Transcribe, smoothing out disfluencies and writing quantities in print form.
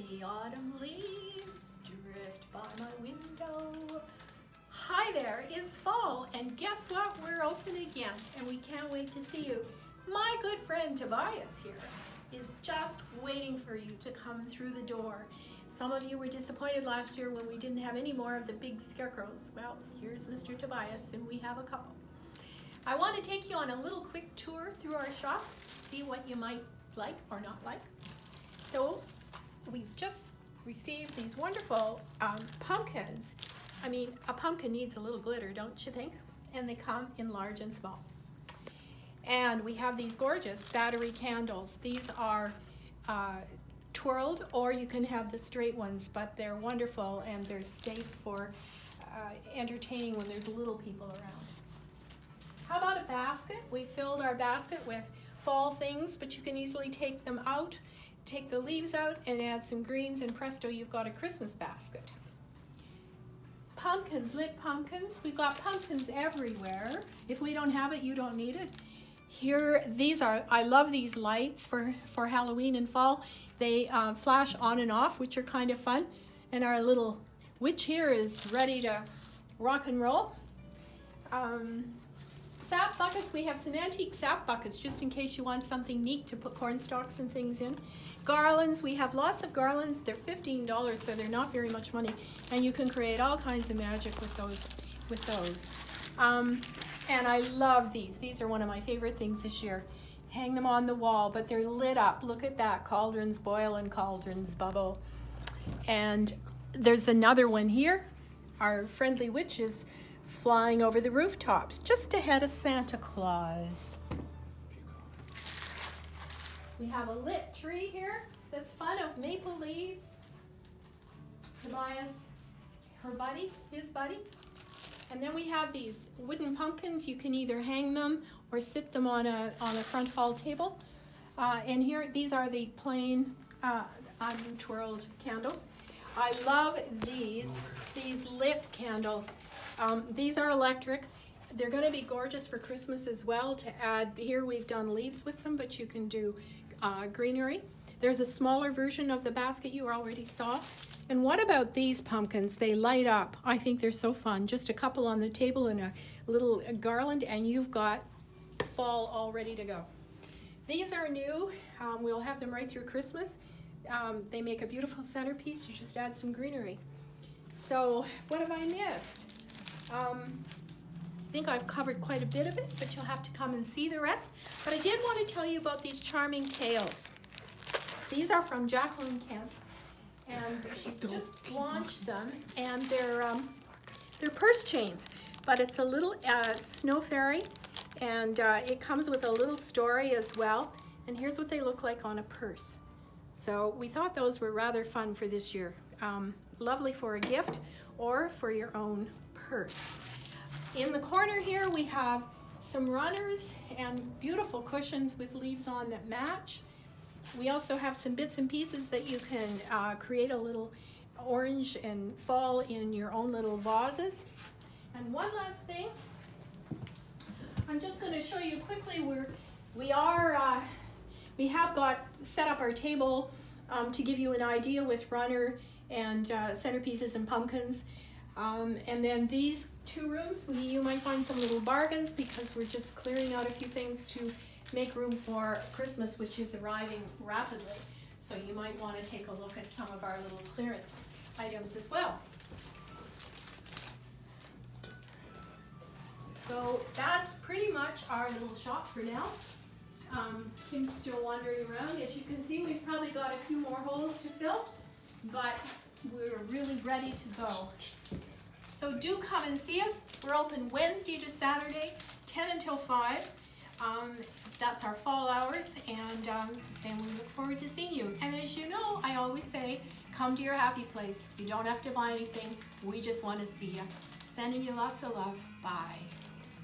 The autumn leaves drift by my window. Hi there, it's fall, and guess what? We're open again, and we can't wait to see you. My good friend Tobias here is just waiting for you to come through the door. Some of you were disappointed last year when we didn't have any more of the big scarecrows. Well, here's Mr. Tobias, and we have a couple. I want to take you on a little quick tour through our shop, see what you might like or not like. So, we've just received these wonderful pumpkins. I mean, a pumpkin needs a little glitter, don't you think? And they come in large and small. And we have these gorgeous battery candles. These are twirled, or you can have the straight ones, but they're wonderful and they're safe for entertaining when there's little people around. How about a basket? We filled our basket with fall things, but you can easily take them out, take the leaves out, and add some greens, and presto, you've got a Christmas basket. Pumpkins, lit pumpkins. We've got pumpkins everywhere. If we don't have it, you don't need it. Here, these are, I love these lights for Halloween and fall. They flash on and off, which are kind of fun. And our little witch here is ready to rock and roll. Sap buckets, we have some antique sap buckets just in case you want something neat to put corn stalks and things in. Garlands, we have lots of garlands. They're $15, so they're not very much money. And you can create all kinds of magic with those. And I love these. These are one of my favorite things this year. Hang them on the wall, but they're lit up. Look at that. Cauldrons boil and cauldrons bubble. And there's another one here. Our friendly witch is flying over the rooftops just ahead of Santa Claus. We have a lit tree here that's fun of maple leaves. Tobias, his buddy. And then we have these wooden pumpkins. You can either hang them or sit them on a front hall table. And here, these are the plain untwirled candles. I love these lit candles. These are electric. They're going to be gorgeous for Christmas as well. To add, here we've done leaves with them, but you can do greenery. There's a smaller version of the basket you already saw. And what about these pumpkins? They light up. I think they're so fun. Just a couple on the table and a little garland, and you've got fall all ready to go. These are new. We'll have them right through Christmas. They make a beautiful centerpiece. You just add some greenery. So what have I missed? I think I've covered quite a bit of it, but you'll have to come and see the rest. But I did want to tell you about these charming tails. These are from Jacqueline Kent, and she's just launched them, and they're purse chains, but it's a little snow fairy, and it comes with a little story as well, and here's what they look like on a purse. So we thought those were rather fun for this year. Lovely for a gift or for your own purse. In the corner here we have some runners and beautiful cushions with leaves on that match. We also have some bits and pieces that you can create a little orange and fall in your own little vases. And one last thing, I'm just going to show you quickly we have got set up our table to give you an idea with runner and centerpieces and pumpkins. And then these two rooms, you might find some little bargains because we're just clearing out a few things to make room for Christmas, which is arriving rapidly. So you might want to take a look at some of our little clearance items as well. So that's pretty much our little shop for now. Kim's still wandering around. As you can see, we've probably got a few more holes to fill, but we're really ready to go. So do come and see us. We're open Wednesday to Saturday, 10 until 5. That's our fall hours, and we look forward to seeing you. And as you know, I always say, come to your happy place. You don't have to buy anything. We just want to see you. Sending you lots of love. Bye.